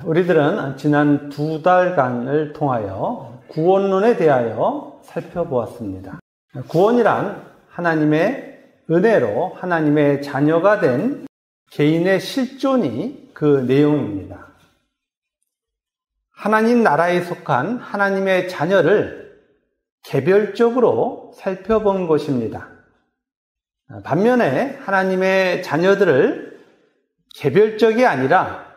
우리들은 지난 2달간을 통하여 구원론에 대하여 살펴보았습니다. 구원이란 하나님의 은혜로 하나님의 자녀가 된 개인의 실존이 그 내용입니다. 하나님 나라에 속한 하나님의 자녀를 개별적으로 살펴본 것입니다. 반면에 하나님의 자녀들을 개별적이 아니라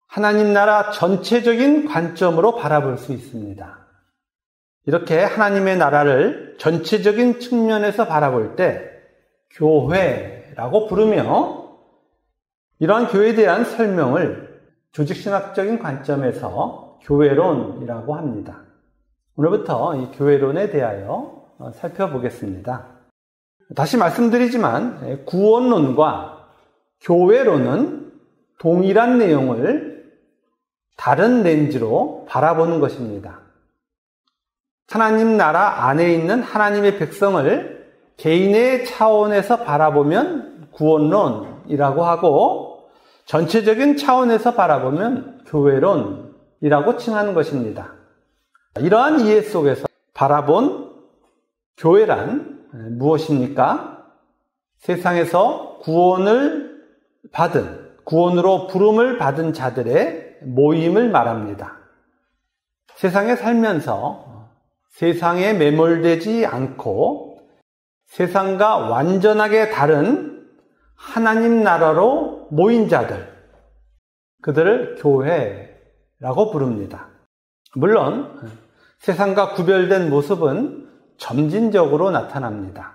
하나님 나라 전체적인 관점으로 바라볼 수 있습니다. 이렇게 하나님의 나라를 전체적인 측면에서 바라볼 때 교회라고 부르며 이러한 교회에 대한 설명을 조직신학적인 관점에서 교회론이라고 합니다. 오늘부터 이 교회론에 대하여 살펴보겠습니다. 다시 말씀드리지만 구원론과 교회론은 동일한 내용을 다른 렌즈로 바라보는 것입니다. 하나님 나라 안에 있는 하나님의 백성을 개인의 차원에서 바라보면 구원론이라고 하고 전체적인 차원에서 바라보면 교회론이라고 칭하는 것입니다. 이러한 이해 속에서 바라본 교회란 무엇입니까? 세상에서 구원으로 부름을 받은 자들의 모임을 말합니다. 세상에 살면서 세상에 매몰되지 않고 세상과 완전하게 다른 하나님 나라로 모인 자들, 그들을 교회라고 부릅니다. 물론 세상과 구별된 모습은 점진적으로 나타납니다.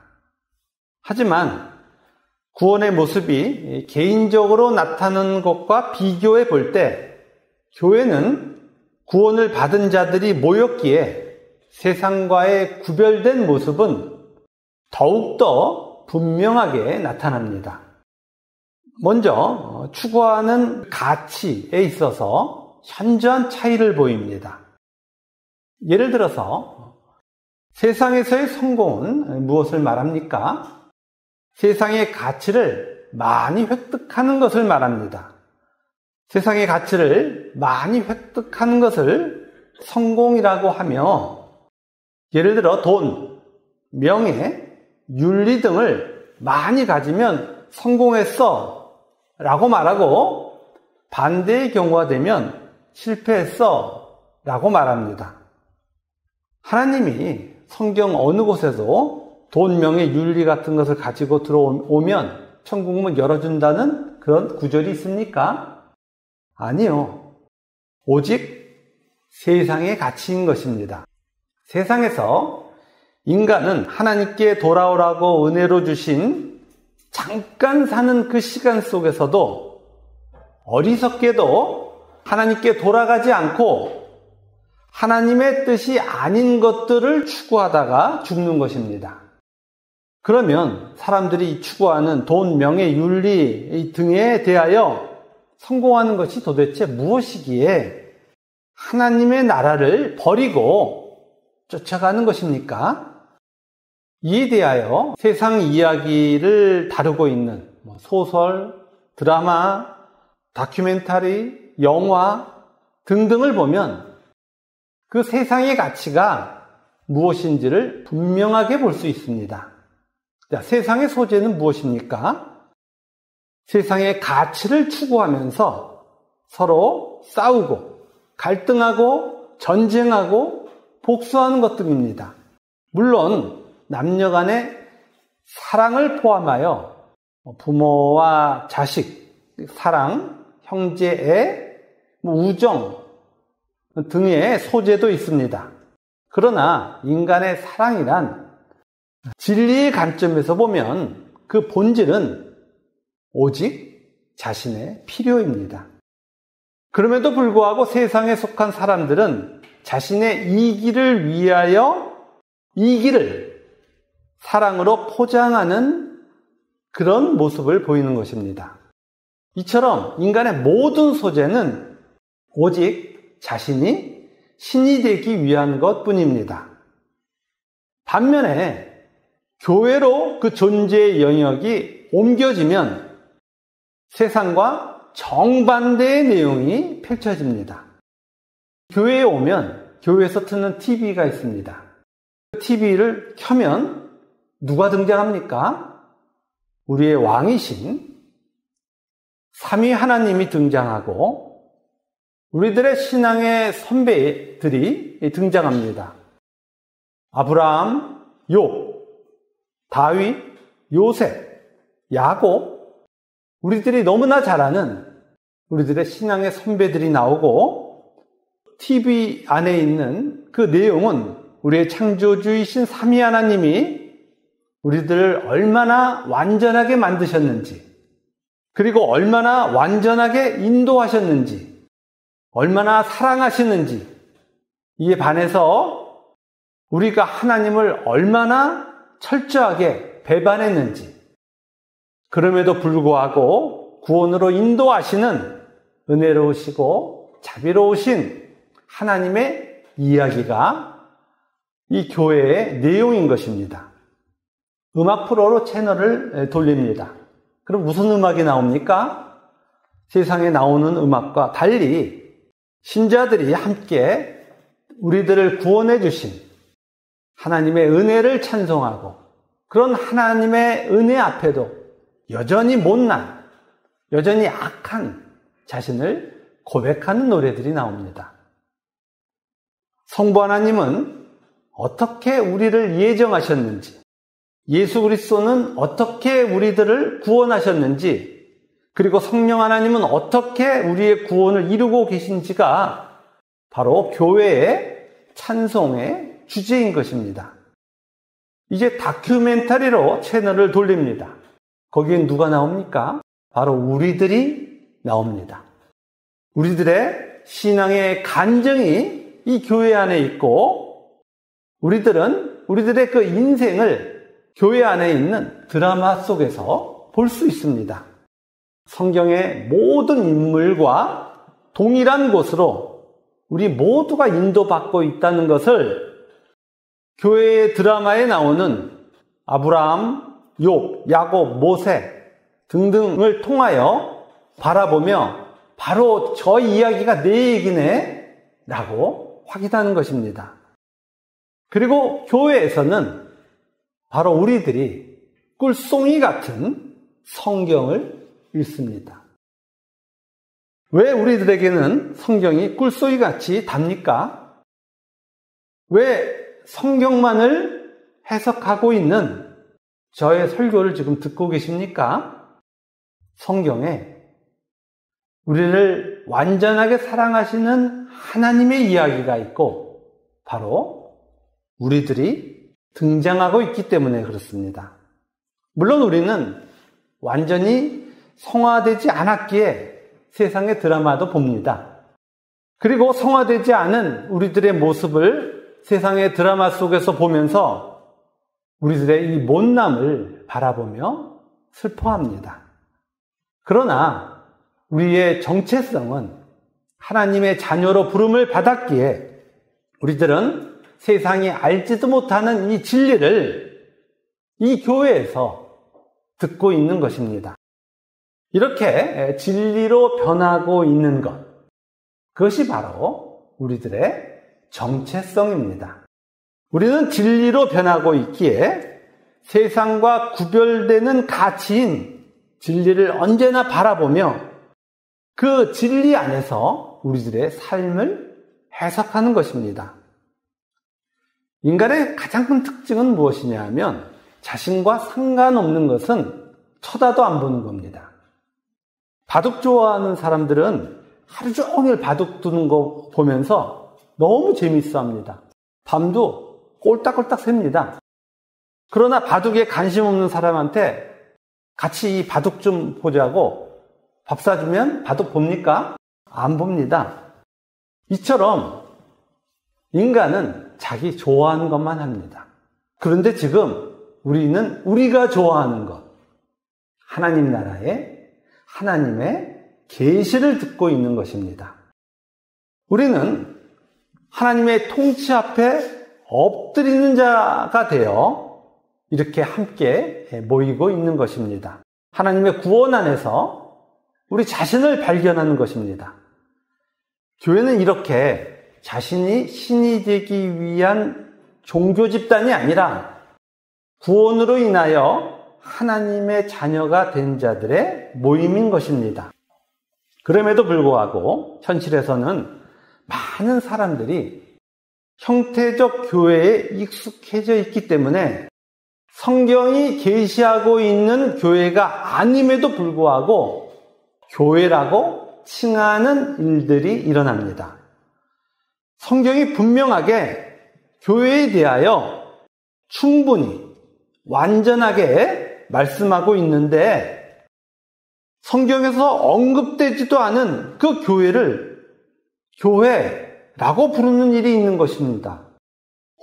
하지만 구원의 모습이 개인적으로 나타나는 것과 비교해 볼 때 교회는 구원을 받은 자들이 모였기에 세상과의 구별된 모습은 더욱더 분명하게 나타납니다. 먼저 추구하는 가치에 있어서 현저한 차이를 보입니다. 예를 들어서 세상에서의 성공은 무엇을 말합니까? 세상의 가치를 많이 획득하는 것을 말합니다. 세상의 가치를 많이 획득하는 것을 성공이라고 하며, 예를 들어 돈, 명예, 윤리 등을 많이 가지면 성공했어 라고 말하고, 반대의 경우가 되면 실패했어 라고 말합니다. 하나님이 성경 어느 곳에도 돈, 명예, 윤리 같은 것을 가지고 들어오면 천국문 열어준다는 그런 구절이 있습니까? 아니요. 오직 세상의 가치인 것입니다. 세상에서 인간은 하나님께 돌아오라고 은혜로 주신 잠깐 사는 그 시간 속에서도 어리석게도 하나님께 돌아가지 않고 하나님의 뜻이 아닌 것들을 추구하다가 죽는 것입니다. 그러면 사람들이 추구하는 돈, 명예, 윤리 등에 대하여 성공하는 것이 도대체 무엇이기에 하나님의 나라를 버리고 쫓아가는 것입니까? 이에 대하여 세상 이야기를 다루고 있는 소설, 드라마, 다큐멘터리, 영화 등등을 보면 그 세상의 가치가 무엇인지를 분명하게 볼 수 있습니다. 자, 세상의 소재는 무엇입니까? 세상의 가치를 추구하면서 서로 싸우고 갈등하고 전쟁하고 복수하는 것들입니다. 물론 남녀 간의 사랑을 포함하여 부모와 자식, 사랑, 형제애, 우정 등의 소재도 있습니다. 그러나 인간의 사랑이란 진리의 관점에서 보면 그 본질은 오직 자신의 필요입니다. 그럼에도 불구하고 세상에 속한 사람들은 자신의 이기를 위하여 이기를 사랑으로 포장하는 그런 모습을 보이는 것입니다. 이처럼 인간의 모든 소재는 오직 자신이 신이 되기 위한 것뿐입니다. 반면에 교회로 그 존재의 영역이 옮겨지면 세상과 정반대의 내용이 펼쳐집니다. 교회에 오면 교회에서 트는 TV가 있습니다. TV를 켜면 누가 등장합니까? 우리의 왕이신 삼위 하나님이 등장하고 우리들의 신앙의 선배들이 등장합니다. 아브라함, 욥, 다윗, 요셉, 야곱, 우리들이 너무나 잘 아는 우리들의 신앙의 선배들이 나오고 TV 안에 있는 그 내용은 우리의 창조주이신 삼위 하나님이 우리들을 얼마나 완전하게 만드셨는지, 그리고 얼마나 완전하게 인도하셨는지, 얼마나 사랑하시는지, 이에 반해서 우리가 하나님을 얼마나 철저하게 배반했는지, 그럼에도 불구하고 구원으로 인도하시는 은혜로우시고 자비로우신 하나님의 이야기가 이 교회의 내용인 것입니다. 음악 프로로 채널을 돌립니다. 그럼 무슨 음악이 나옵니까? 세상에 나오는 음악과 달리 신자들이 함께 우리들을 구원해 주신 하나님의 은혜를 찬송하고 그런 하나님의 은혜 앞에도 여전히 못난, 여전히 악한 자신을 고백하는 노래들이 나옵니다. 성부 하나님은 어떻게 우리를 예정하셨는지, 예수 그리스도는 어떻게 우리들을 구원하셨는지, 그리고 성령 하나님은 어떻게 우리의 구원을 이루고 계신지가 바로 교회의 찬송의 주제인 것입니다. 이제 다큐멘터리로 채널을 돌립니다. 거기엔 누가 나옵니까? 바로 우리들이 나옵니다. 우리들의 신앙의 간증이 이 교회 안에 있고, 우리들은 우리들의 그 인생을 교회 안에 있는 드라마 속에서 볼 수 있습니다. 성경의 모든 인물과 동일한 곳으로 우리 모두가 인도받고 있다는 것을 교회의 드라마에 나오는 아브라함, 욥, 야곱, 모세 등등을 통하여 바라보며 바로 저 이야기가 내 얘기네 라고 확인하는 것입니다. 그리고 교회에서는 바로 우리들이 꿀송이 같은 성경을 읽습니다. 왜 우리들에게는 성경이 꿀송이 같이 답니까? 왜 성경만을 해석하고 있는 저의 설교를 지금 듣고 계십니까? 성경에 우리를 완전하게 사랑하시는 하나님의 이야기가 있고 바로 우리들이 등장하고 있기 때문에 그렇습니다. 물론 우리는 완전히 성화되지 않았기에 세상의 드라마도 봅니다. 그리고 성화되지 않은 우리들의 모습을 세상의 드라마 속에서 보면서 우리들의 이 못남을 바라보며 슬퍼합니다. 그러나 우리의 정체성은 하나님의 자녀로 부름을 받았기에 우리들은 세상이 알지도 못하는 이 진리를 이 교회에서 듣고 있는 것입니다. 이렇게 진리로 변하고 있는 것, 그것이 바로 우리들의 정체성입니다. 우리는 진리로 변하고 있기에 세상과 구별되는 가치인 진리를 언제나 바라보며 그 진리 안에서 우리들의 삶을 해석하는 것입니다. 인간의 가장 큰 특징은 무엇이냐 하면 자신과 상관없는 것은 쳐다도 안 보는 겁니다. 바둑 좋아하는 사람들은 하루 종일 바둑 두는 거 보면서 너무 재밌어 합니다. 밤도 꼴딱꼴딱 셉니다. 그러나 바둑에 관심 없는 사람한테 같이 이 바둑 좀 보자고 밥 사주면 바둑 봅니까? 안 봅니다. 이처럼 인간은 자기 좋아하는 것만 합니다. 그런데 지금 우리는 우리가 좋아하는 것, 하나님 나라의 하나님의 계시를 듣고 있는 것입니다. 우리는 하나님의 통치 앞에 엎드리는 자가 되어 이렇게 함께 모이고 있는 것입니다. 하나님의 구원 안에서 우리 자신을 발견하는 것입니다. 교회는 이렇게 자신이 신이 되기 위한 종교 집단이 아니라 구원으로 인하여 하나님의 자녀가 된 자들의 모임인 것입니다. 그럼에도 불구하고 현실에서는 많은 사람들이 형태적 교회에 익숙해져 있기 때문에 성경이 계시하고 있는 교회가 아님에도 불구하고 교회라고 칭하는 일들이 일어납니다. 성경이 분명하게 교회에 대하여 충분히 완전하게 말씀하고 있는데 성경에서 언급되지도 않은 그 교회를 교회라고 부르는 일이 있는 것입니다.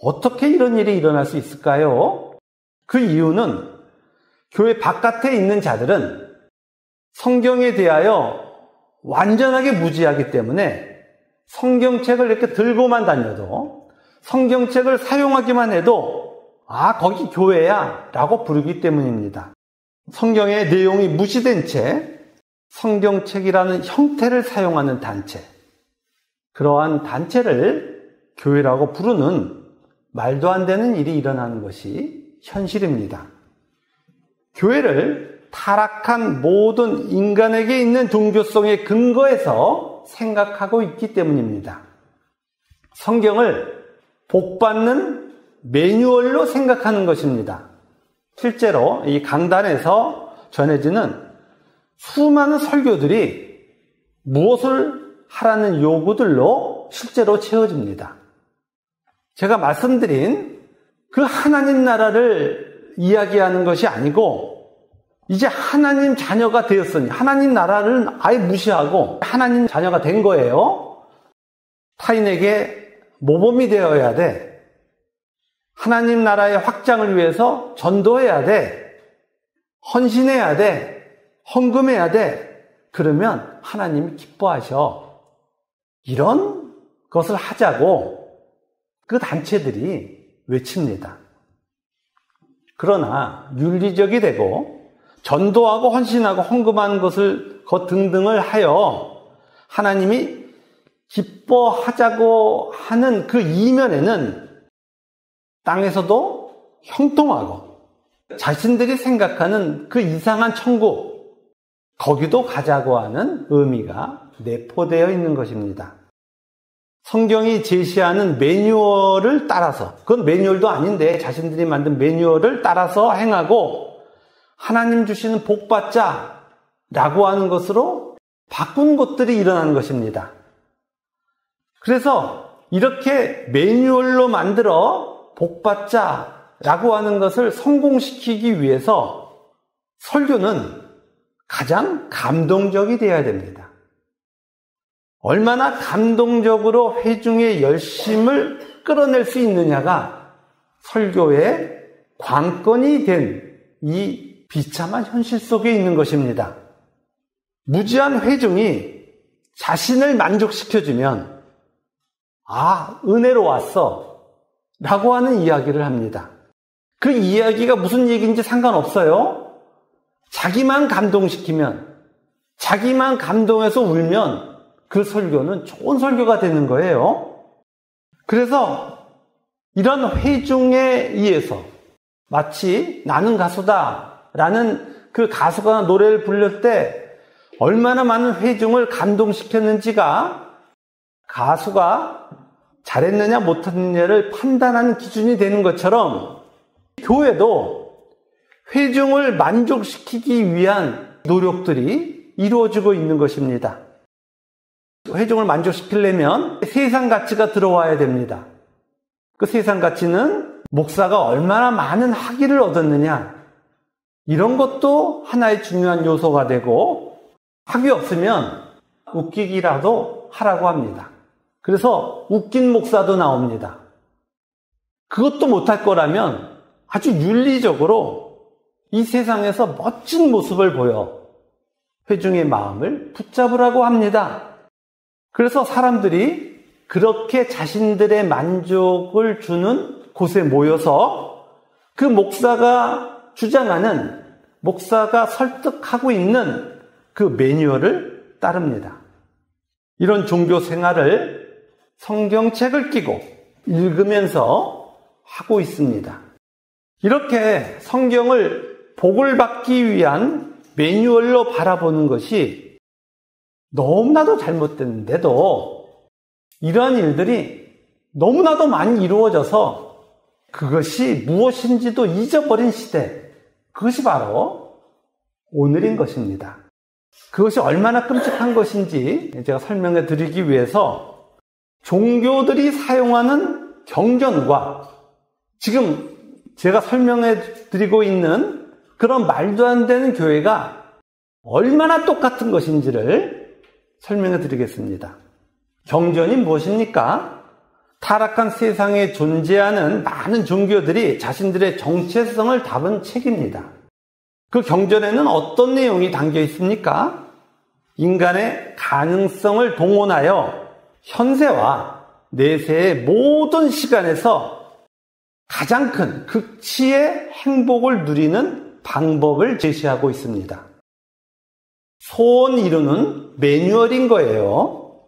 어떻게 이런 일이 일어날 수 있을까요? 그 이유는 교회 바깥에 있는 자들은 성경에 대하여 완전하게 무지하기 때문에 성경책을 이렇게 들고만 다녀도 성경책을 사용하기만 해도 거기 교회야 라고 부르기 때문입니다. 성경의 내용이 무시된 채 성경책이라는 형태를 사용하는 단체, 그러한 단체를 교회라고 부르는 말도 안 되는 일이 일어나는 것이 현실입니다. 교회를 타락한 모든 인간에게 있는 종교성의 근거에서 생각하고 있기 때문입니다. 성경을 복받는 매뉴얼로 생각하는 것입니다. 실제로 이 강단에서 전해지는 수많은 설교들이 무엇을 하라는 요구들로 실제로 채워집니다. 제가 말씀드린 그 하나님 나라를 이야기하는 것이 아니고 이제 하나님 자녀가 되었으니 하나님 나라를 아예 무시하고 하나님 자녀가 된 거예요. 타인에게 모범이 되어야 돼. 하나님 나라의 확장을 위해서 전도해야 돼. 헌신해야 돼. 헌금해야 돼. 그러면 하나님이 기뻐하셔. 이런 것을 하자고 그 단체들이 외칩니다. 그러나 윤리적이 되고 전도하고 헌신하고 헌금하는 것을 등등을 하여 하나님이 기뻐하자고 하는 그 이면에는 땅에서도 형통하고 자신들이 생각하는 그 이상한 천국, 거기도 가자고 하는 의미가 내포되어 있는 것입니다. 성경이 제시하는 매뉴얼을 따라서, 그건 매뉴얼도 아닌데 자신들이 만든 매뉴얼을 따라서 행하고 하나님 주시는 복받자 라고 하는 것으로 바꾼 것들이 일어나는 것입니다. 그래서 이렇게 매뉴얼로 만들어 복받자 라고 하는 것을 성공시키기 위해서 설교는 가장 감동적이 되어야 됩니다. 얼마나 감동적으로 회중의 열심을 끌어낼 수 있느냐가 설교의 관건이 된 이 비참한 현실 속에 있는 것입니다. 무지한 회중이 자신을 만족시켜주면 은혜로 왔어 라고 하는 이야기를 합니다. 그 이야기가 무슨 얘기인지 상관없어요. 자기만 감동시키면, 자기만 감동해서 울면 그 설교는 좋은 설교가 되는 거예요. 그래서 이런 회중에 의해서 마치 나는 가수다 라는 그 가수가 노래를 부를 때 얼마나 많은 회중을 감동시켰는지가 가수가 잘했느냐 못했느냐를 판단하는 기준이 되는 것처럼 교회도 회중을 만족시키기 위한 노력들이 이루어지고 있는 것입니다. 회중을 만족시키려면 세상 가치가 들어와야 됩니다. 그 세상 가치는 목사가 얼마나 많은 학위를 얻었느냐, 이런 것도 하나의 중요한 요소가 되고, 학위 없으면 웃기기라도 하라고 합니다. 그래서 웃긴 목사도 나옵니다. 그것도 못할 거라면 아주 윤리적으로 이 세상에서 멋진 모습을 보여 회중의 마음을 붙잡으라고 합니다. 그래서 사람들이 그렇게 자신들의 만족을 주는 곳에 모여서 그 목사가 주장하는, 목사가 설득하고 있는 그 매뉴얼을 따릅니다. 이런 종교 생활을 성경책을 끼고 읽으면서 하고 있습니다. 이렇게 성경을 복을 받기 위한 매뉴얼로 바라보는 것이 너무나도 잘못됐는데도 이러한 일들이 너무나도 많이 이루어져서 그것이 무엇인지도 잊어버린 시대, 그것이 바로 오늘인 것입니다. 그것이 얼마나 끔찍한 것인지 제가 설명해 드리기 위해서 종교들이 사용하는 경전과 지금 제가 설명해 드리고 있는 그런 말도 안 되는 교회가 얼마나 똑같은 것인지를 설명해 드리겠습니다. 경전이 무엇입니까? 타락한 세상에 존재하는 많은 종교들이 자신들의 정체성을 담은 책입니다. 그 경전에는 어떤 내용이 담겨 있습니까? 인간의 가능성을 동원하여 현세와 내세의 모든 시간에서 가장 큰 극치의 행복을 누리는 방법을 제시하고 있습니다. 소원 이루는 매뉴얼인 거예요.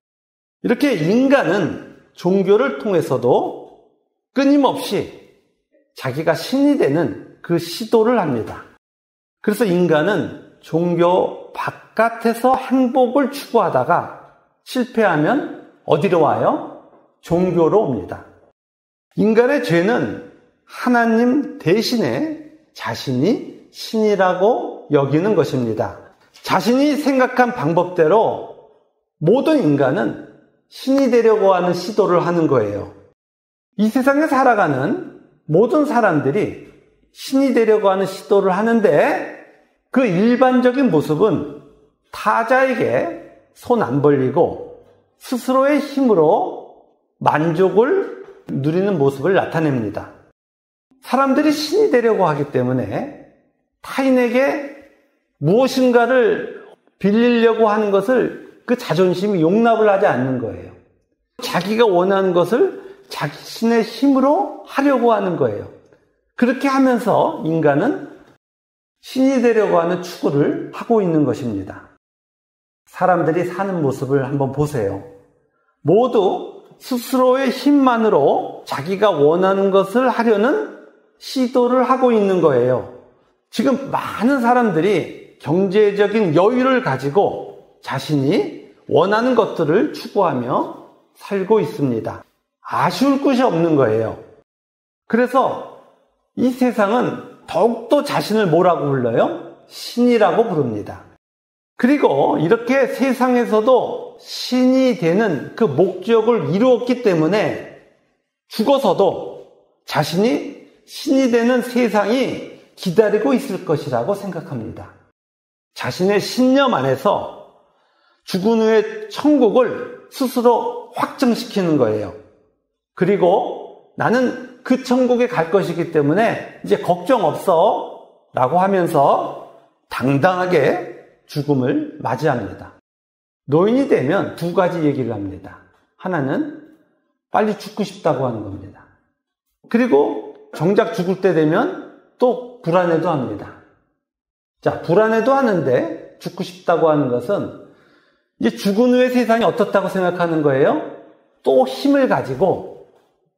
이렇게 인간은 종교를 통해서도 끊임없이 자기가 신이 되는 그 시도를 합니다. 그래서 인간은 종교 바깥에서 행복을 추구하다가 실패하면 어디로 와요? 종교로 옵니다. 인간의 죄는 하나님 대신에 자신이 신이라고 여기는 것입니다. 자신이 생각한 방법대로 모든 인간은 신이 되려고 하는 시도를 하는 거예요. 이 세상에 살아가는 모든 사람들이 신이 되려고 하는 시도를 하는데 그 일반적인 모습은 타자에게 손 안 벌리고 스스로의 힘으로 만족을 누리는 모습을 나타냅니다. 사람들이 신이 되려고 하기 때문에 타인에게 무엇인가를 빌리려고 하는 것을 그 자존심이 용납을 하지 않는 거예요. 자기가 원하는 것을 자신의 힘으로 하려고 하는 거예요. 그렇게 하면서 인간은 신이 되려고 하는 추구를 하고 있는 것입니다. 사람들이 사는 모습을 한번 보세요. 모두 스스로의 힘만으로 자기가 원하는 것을 하려는 시도를 하고 있는 거예요. 지금 많은 사람들이 경제적인 여유를 가지고 자신이 원하는 것들을 추구하며 살고 있습니다. 아쉬울 것이 없는 거예요. 그래서 이 세상은 더욱더 자신을 뭐라고 불러요? 신이라고 부릅니다. 그리고 이렇게 세상에서도 신이 되는 그 목적을 이루었기 때문에 죽어서도 자신이 신이 되는 세상이 기다리고 있을 것이라고 생각합니다. 자신의 신념 안에서 죽은 후에 천국을 스스로 확정시키는 거예요. 그리고 나는 그 천국에 갈 것이기 때문에 이제 걱정 없어 라고 하면서 당당하게 죽음을 맞이합니다. 노인이 되면 두 가지 얘기를 합니다. 하나는 빨리 죽고 싶다고 하는 겁니다. 그리고 정작 죽을 때 되면 또 불안해도 합니다. 자, 불안해도 하는데 죽고 싶다고 하는 것은 이제 죽은 후의 세상이 어떻다고 생각하는 거예요? 또 힘을 가지고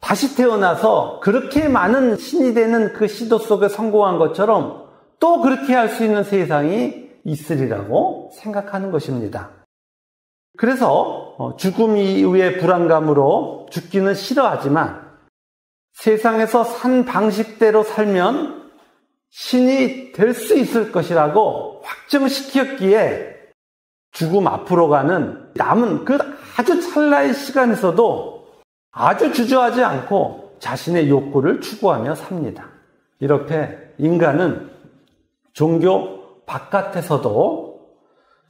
다시 태어나서 그렇게 많은 신이 되는 그 시도 속에 성공한 것처럼 또 그렇게 할 수 있는 세상이 있으리라고 생각하는 것입니다. 그래서 죽음 이후의 불안감으로 죽기는 싫어하지만 세상에서 산 방식대로 살면 신이 될 수 있을 것이라고 확정시켰기에 죽음 앞으로 가는 남은 그 아주 찰나의 시간에서도 아주 주저하지 않고 자신의 욕구를 추구하며 삽니다. 이렇게 인간은 종교 바깥에서도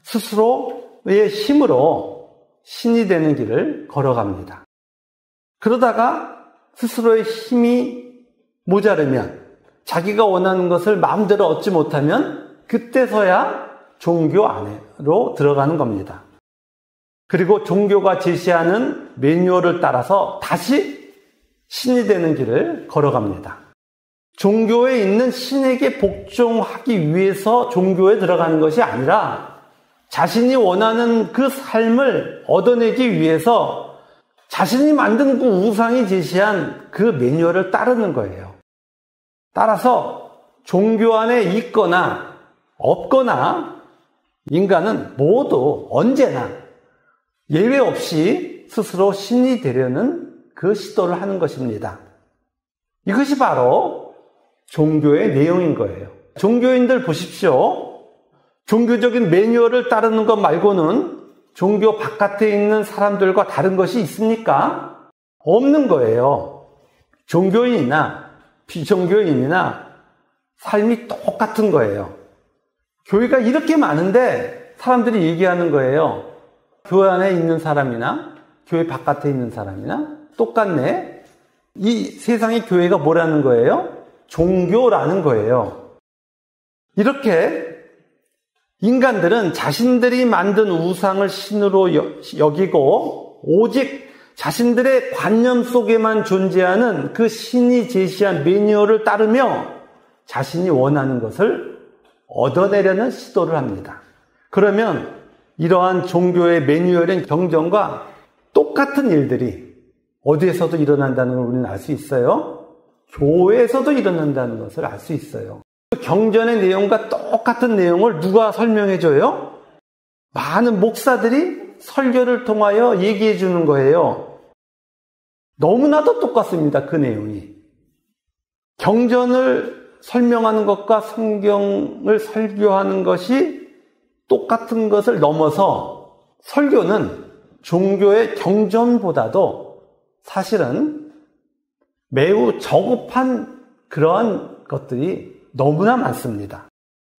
스스로의 힘으로 신이 되는 길을 걸어갑니다. 그러다가 스스로의 힘이 모자르면 자기가 원하는 것을 마음대로 얻지 못하면 그때서야 종교 안으로 들어가는 겁니다. 그리고 종교가 제시하는 매뉴얼을 따라서 다시 신이 되는 길을 걸어갑니다. 종교에 있는 신에게 복종하기 위해서 종교에 들어가는 것이 아니라 자신이 원하는 그 삶을 얻어내기 위해서 자신이 만든 그 우상이 제시한 그 매뉴얼을 따르는 거예요. 따라서 종교 안에 있거나 없거나 인간은 모두 언제나 예외 없이 스스로 신이 되려는 그 시도를 하는 것입니다. 이것이 바로 종교의 내용인 거예요. 종교인들 보십시오. 종교적인 매뉴얼을 따르는 것 말고는 종교 바깥에 있는 사람들과 다른 것이 있습니까? 없는 거예요. 종교인이나 비종교인이나 삶이 똑같은 거예요. 교회가 이렇게 많은데 사람들이 얘기하는 거예요. 교회 안에 있는 사람이나 교회 바깥에 있는 사람이나 똑같네. 이 세상의 교회가 뭐라는 거예요? 종교라는 거예요. 이렇게 인간들은 자신들이 만든 우상을 신으로 여기고 오직 자신들의 관념 속에만 존재하는 그 신이 제시한 매뉴얼을 따르며 자신이 원하는 것을 얻어내려는 시도를 합니다. 그러면 이러한 종교의 매뉴얼인 경전과 똑같은 일들이 어디에서도 일어난다는 걸 우리는 알 수 있어요. 교회에서도 일어난다는 것을 알 수 있어요. 경전의 내용과 똑같은 내용을 누가 설명해줘요? 많은 목사들이 설교를 통하여 얘기해 주는 거예요. 너무나도 똑같습니다. 그 내용이. 경전을 설명하는 것과 성경을 설교하는 것이 똑같은 것을 넘어서 설교는 종교의 경전보다도 사실은 매우 저급한 그러한 것들이 너무나 많습니다.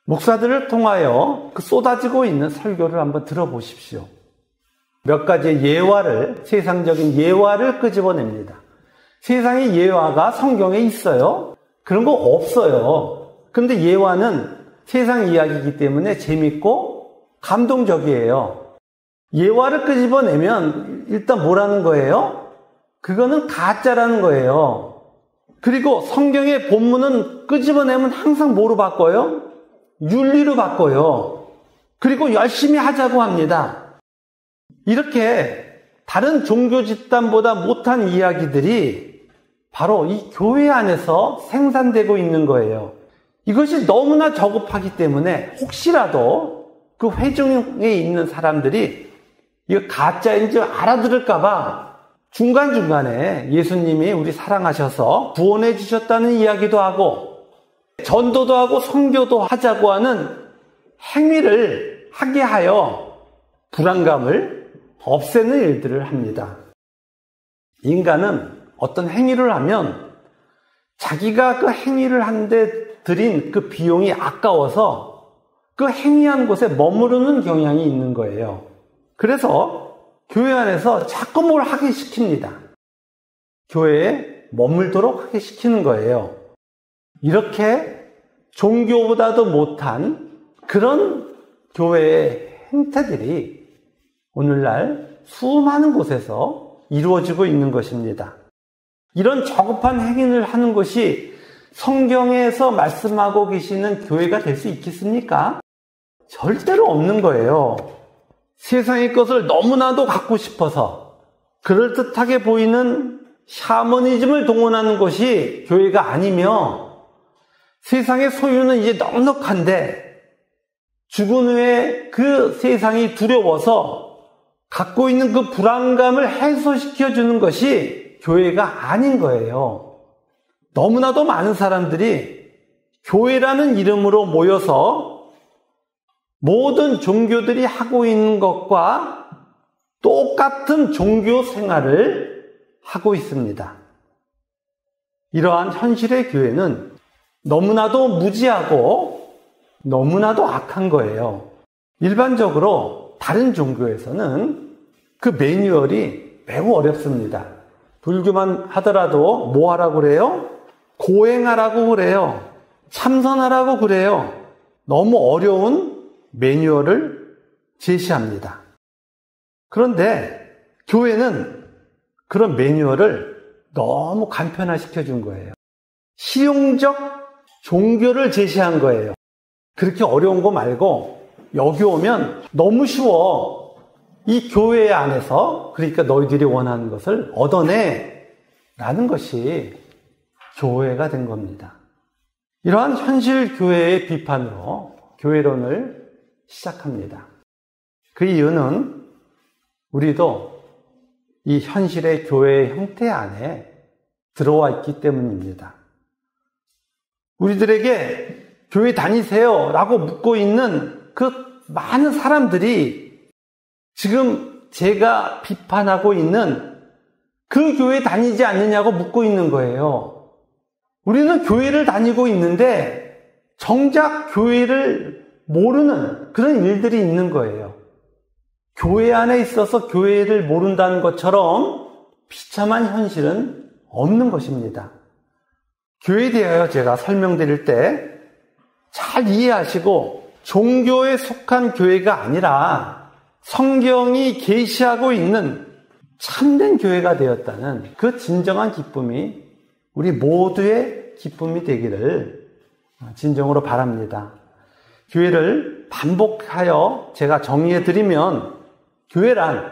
목사들을 통하여 그 쏟아지고 있는 설교를 한번 들어보십시오. 몇 가지의 예화를, 세상적인 예화를 끄집어냅니다. 세상의 예화가 성경에 있어요? 그런 거 없어요. 그런데 예화는 세상 이야기이기 때문에 재밌고 감동적이에요. 예화를 끄집어내면 일단 뭐라는 거예요? 그거는 가짜라는 거예요. 그리고 성경의 본문은 끄집어내면 항상 뭐로 바꿔요? 윤리로 바꿔요. 그리고 열심히 하자고 합니다. 이렇게 다른 종교 집단보다 못한 이야기들이 바로 이 교회 안에서 생산되고 있는 거예요. 이것이 너무나 저급하기 때문에 혹시라도 그 회중에 있는 사람들이 이거 가짜인 줄 알아들을까봐 중간중간에 예수님이 우리 사랑하셔서 구원해 주셨다는 이야기도 하고 전도도 하고 선교도 하자고 하는 행위를 하게 하여 불안감을 없애는 일들을 합니다. 인간은 어떤 행위를 하면 자기가 그 행위를 하는데 들인 그 비용이 아까워서 그 행위한 곳에 머무르는 경향이 있는 거예요. 그래서 교회 안에서 자꾸 뭘 하게 시킵니다. 교회에 머물도록 하게 시키는 거예요. 이렇게 종교보다도 못한 그런 교회의 행태들이 오늘날 수많은 곳에서 이루어지고 있는 것입니다. 이런 저급한 행위를 하는 것이 성경에서 말씀하고 계시는 교회가 될 수 있겠습니까? 절대로 없는 거예요. 세상의 것을 너무나도 갖고 싶어서 그럴듯하게 보이는 샤머니즘을 동원하는 것이 교회가 아니며 세상의 소유는 이제 넉넉한데 죽은 후에 그 세상이 두려워서 갖고 있는 그 불안감을 해소시켜주는 것이 교회가 아닌 거예요. 너무나도 많은 사람들이 교회라는 이름으로 모여서 모든 종교들이 하고 있는 것과 똑같은 종교 생활을 하고 있습니다. 이러한 현실의 교회는 너무나도 무지하고 너무나도 악한 거예요. 일반적으로 다른 종교에서는 그 매뉴얼이 매우 어렵습니다. 불교만 하더라도 뭐 하라고 그래요? 고행하라고 그래요. 참선하라고 그래요. 너무 어려운 매뉴얼을 제시합니다. 그런데 교회는 그런 매뉴얼을 너무 간편화시켜 준 거예요. 실용적 종교를 제시한 거예요. 그렇게 어려운 거 말고 여기 오면 너무 쉬워. 이 교회 안에서 그러니까 너희들이 원하는 것을 얻어내 라는 것이 교회가 된 겁니다. 이러한 현실 교회의 비판으로 교회론을 시작합니다. 그 이유는 우리도 이 현실의 교회의 형태 안에 들어와 있기 때문입니다. 우리들에게 교회 다니세요 라고 묻고 있는 그 많은 사람들이 지금 제가 비판하고 있는 그 교회 다니지 않느냐고 묻고 있는 거예요. 우리는 교회를 다니고 있는데 정작 교회를 모르는 그런 일들이 있는 거예요. 교회 안에 있어서 교회를 모른다는 것처럼 비참한 현실은 없는 것입니다. 교회에 대하여 제가 설명드릴 때 잘 이해하시고 종교에 속한 교회가 아니라 성경이 계시하고 있는 참된 교회가 되었다는 그 진정한 기쁨이 우리 모두의 기쁨이 되기를 진정으로 바랍니다. 교회를 반복하여 제가 정리해드리면 교회란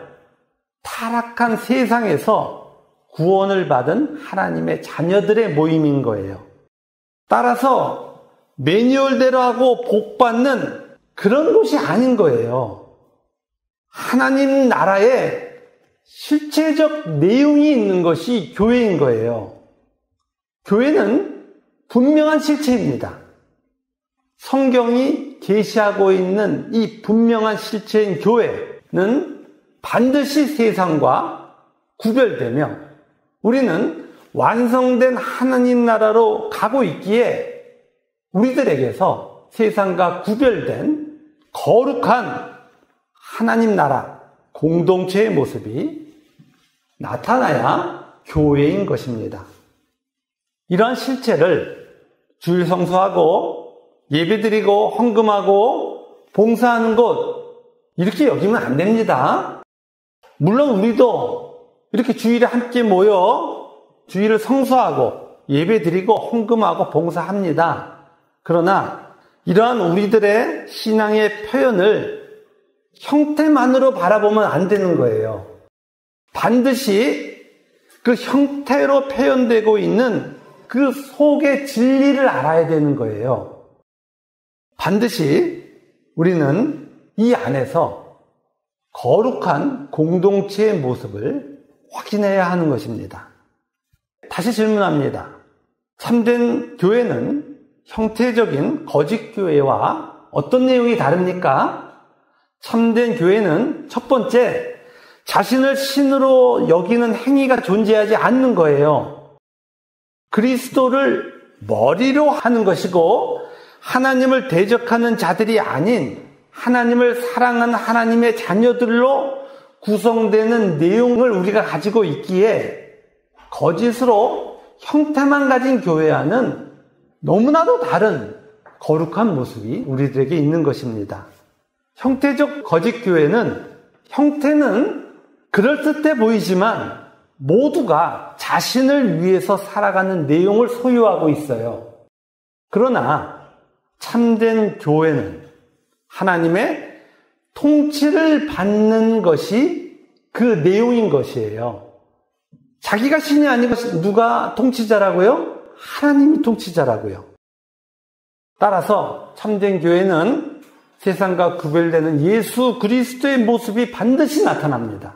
타락한 세상에서 구원을 받은 하나님의 자녀들의 모임인 거예요. 따라서 매뉴얼대로 하고 복받는 그런 곳이 아닌 거예요. 하나님 나라에 실체적 내용이 있는 것이 교회인 거예요. 교회는 분명한 실체입니다. 성경이 계시하고 있는 이 분명한 실체인 교회는 반드시 세상과 구별되며 우리는 완성된 하나님 나라로 가고 있기에 우리들에게서 세상과 구별된 거룩한 하나님 나라 공동체의 모습이 나타나야 교회인 것입니다. 이러한 실체를 주일 성수하고 예배드리고 헌금하고 봉사하는 곳 이렇게 여기면 안 됩니다. 물론 우리도 이렇게 주일에 함께 모여 주일을 성수하고 예배드리고 헌금하고 봉사합니다. 그러나 이러한 우리들의 신앙의 표현을 형태만으로 바라보면 안 되는 거예요. 반드시 그 형태로 표현되고 있는 그 속의 진리를 알아야 되는 거예요. 반드시 우리는 이 안에서 거룩한 공동체의 모습을 확인해야 하는 것입니다. 다시 질문합니다. 참된 교회는 형태적인 거짓 교회와 어떤 내용이 다릅니까? 참된 교회는 첫 번째, 자신을 신으로 여기는 행위가 존재하지 않는 거예요. 그리스도를 머리로 하는 것이고 하나님을 대적하는 자들이 아닌 하나님을 사랑하는 하나님의 자녀들로 구성되는 내용을 우리가 가지고 있기에 거짓으로 형태만 가진 교회와는 너무나도 다른 거룩한 모습이 우리들에게 있는 것입니다. 형태적 거짓 교회는 형태는 그럴듯해 보이지만 모두가 자신을 위해서 살아가는 내용을 소유하고 있어요. 그러나 참된 교회는 하나님의 통치를 받는 것이 그 내용인 것이에요. 자기가 신이 아니고 누가 통치자라고요? 하나님이 통치자라고요. 따라서 참된 교회는 세상과 구별되는 예수 그리스도의 모습이 반드시 나타납니다.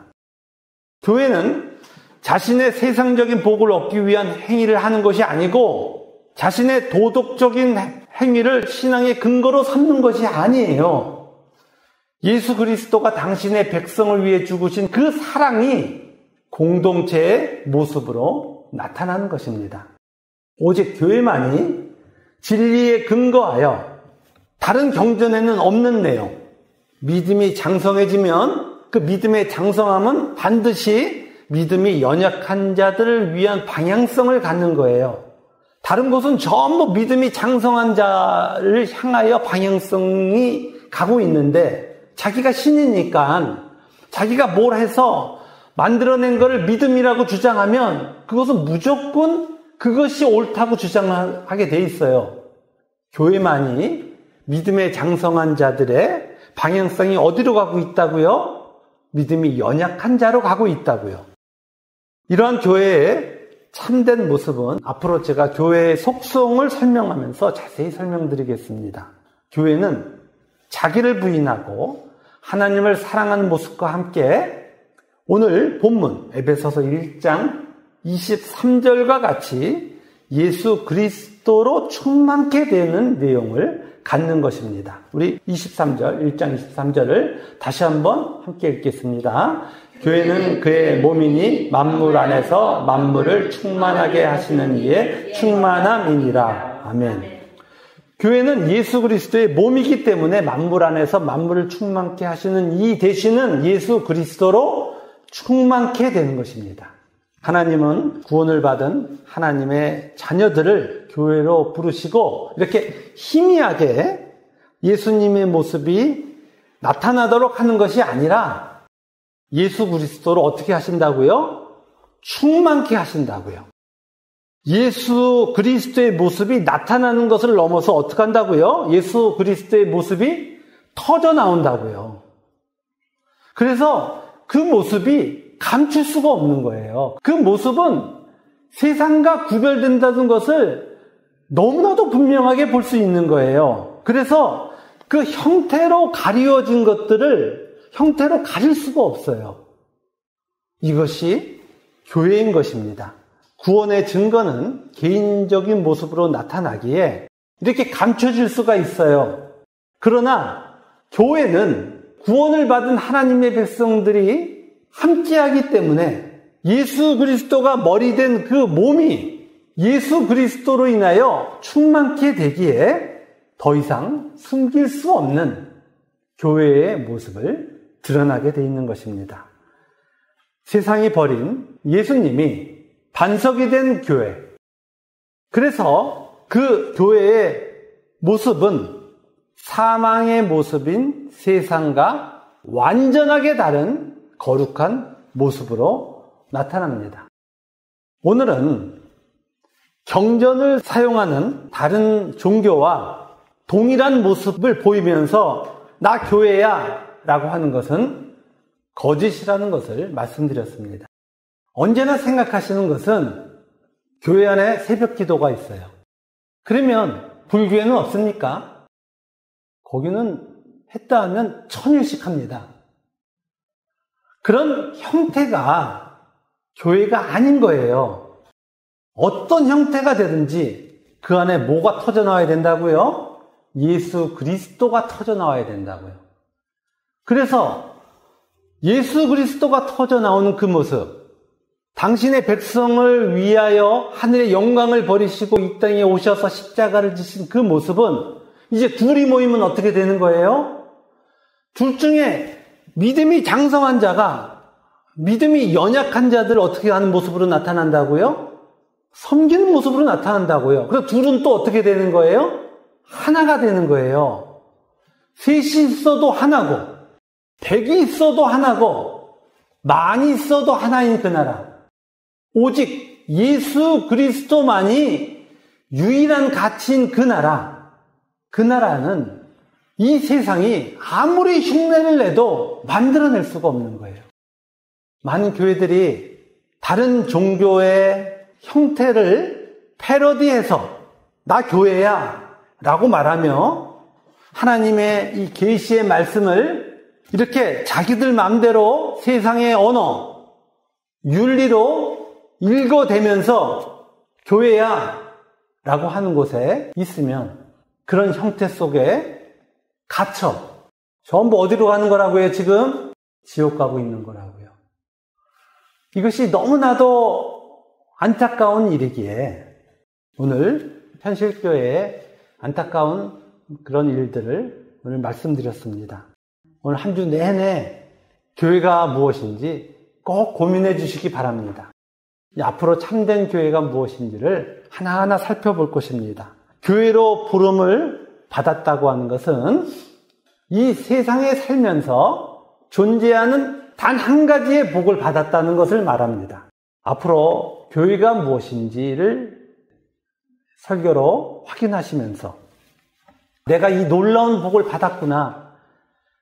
교회는 자신의 세상적인 복을 얻기 위한 행위를 하는 것이 아니고 자신의 도덕적인 행위를 신앙의 근거로 삼는 것이 아니에요. 예수 그리스도가 당신의 백성을 위해 죽으신 그 사랑이 공동체의 모습으로 나타나는 것입니다. 오직 교회만이 진리에 근거하여 다른 경전에는 없는 내용, 믿음이 장성해지면 그 믿음의 장성함은 반드시 믿음이 연약한 자들을 위한 방향성을 갖는 거예요. 다른 곳은 전부 믿음이 장성한 자를 향하여 방향성이 가고 있는데 자기가 신이니까 자기가 뭘 해서 만들어낸 것을 믿음이라고 주장하면 그것은 무조건 그것이 옳다고 주장하게 돼 있어요. 교회만이 믿음의 장성한 자들의 방향성이 어디로 가고 있다고요? 믿음이 연약한 자로 가고 있다고요. 이러한 교회의 참된 모습은 앞으로 제가 교회의 속성을 설명하면서 자세히 설명드리겠습니다. 교회는 자기를 부인하고 하나님을 사랑하는 모습과 함께 오늘 본문 에베소서 1장 23절과 같이 예수 그리스도로 충만케 되는 내용을 갖는 것입니다. 우리 1장 23절을 다시 한번 함께 읽겠습니다. 교회는 그의 몸이니 만물 안에서 만물을 충만하게 하시는 이의 충만함이니라. 아멘. 교회는 예수 그리스도의 몸이기 때문에 만물 안에서 만물을 충만케 하시는 이 되시는 예수 그리스도로 충만케 되는 것입니다. 하나님은 구원을 받은 하나님의 자녀들을 교회로 부르시고 이렇게 희미하게 예수님의 모습이 나타나도록 하는 것이 아니라 예수 그리스도로 어떻게 하신다고요? 충만케 하신다고요. 예수 그리스도의 모습이 나타나는 것을 넘어서 어떻게 한다고요? 예수 그리스도의 모습이 터져 나온다고요. 그래서 그 모습이 감출 수가 없는 거예요. 그 모습은 세상과 구별된다는 것을 너무나도 분명하게 볼 수 있는 거예요. 그래서 그 형태로 가리워진 것들을 형태로 가릴 수가 없어요. 이것이 교회인 것입니다. 구원의 증거는 개인적인 모습으로 나타나기에 이렇게 감춰질 수가 있어요. 그러나 교회는 구원을 받은 하나님의 백성들이 함께하기 때문에 예수 그리스도가 머리된 그 몸이 예수 그리스도로 인하여 충만케 되기에 더 이상 숨길 수 없는 교회의 모습을 드러나게 돼 있는 것입니다. 세상이 버린 예수님이 반석이 된 교회. 그래서 그 교회의 모습은 사망의 모습인 세상과 완전하게 다른 거룩한 모습으로 나타납니다. 오늘은 경전을 사용하는 다른 종교와 동일한 모습을 보이면서 나 교회야 라고 하는 것은 거짓이라는 것을 말씀드렸습니다. 언제나 생각하시는 것은 교회 안에 새벽 기도가 있어요. 그러면 불교에는 없습니까? 거기는 했다 하면 천일씩 합니다. 그런 형태가 교회가 아닌 거예요. 어떤 형태가 되든지 그 안에 뭐가 터져 나와야 된다고요? 예수 그리스도가 터져 나와야 된다고요. 그래서 예수 그리스도가 터져 나오는 그 모습, 당신의 백성을 위하여 하늘의 영광을 버리시고 이 땅에 오셔서 십자가를 지신 그 모습은 이제 둘이 모이면 어떻게 되는 거예요? 둘 중에 믿음이 장성한 자가 믿음이 연약한 자들을 어떻게 하는 모습으로 나타난다고요? 섬기는 모습으로 나타난다고요. 그래서 둘은 또 어떻게 되는 거예요? 하나가 되는 거예요. 셋이 있어도 하나고 100이 있어도 하나고 많이 있어도 하나인 그 나라. 오직 예수 그리스도만이 유일한 가치인 그 나라. 그 나라는 이 세상이 아무리 흉내를 내도 만들어낼 수가 없는 거예요. 많은 교회들이 다른 종교의 형태를 패러디해서 나 교회야 라고 말하며 하나님의 이 계시의 말씀을 이렇게 자기들 마음대로 세상의 언어, 윤리로 읽어대면서 교회야 라고 하는 곳에 있으면 그런 형태 속에 갇혀 전부 어디로 가는 거라고요? 지금 지옥 가고 있는 거라고요. 이것이 너무나도 안타까운 일이기에 오늘 현실교회의 안타까운 그런 일들을 오늘 말씀드렸습니다. 오늘 한 주 내내 교회가 무엇인지 꼭 고민해 주시기 바랍니다. 앞으로 참된 교회가 무엇인지를 하나하나 살펴볼 것입니다. 교회로 부름을 받았다고 하는 것은 이 세상에 살면서 존재하는 단 한 가지의 복을 받았다는 것을 말합니다. 앞으로 교회가 무엇인지를 설교로 확인하시면서 내가 이 놀라운 복을 받았구나.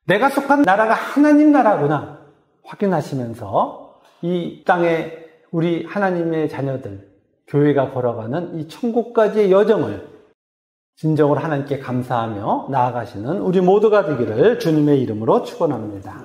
내가 속한 나라가 하나님 나라구나 확인하시면서 이 땅에 우리 하나님의 자녀들, 교회가 걸어가는 이 천국까지의 여정을 진정으로 하나님께 감사하며 나아가시는 우리 모두가 되기를 주님의 이름으로 축원합니다.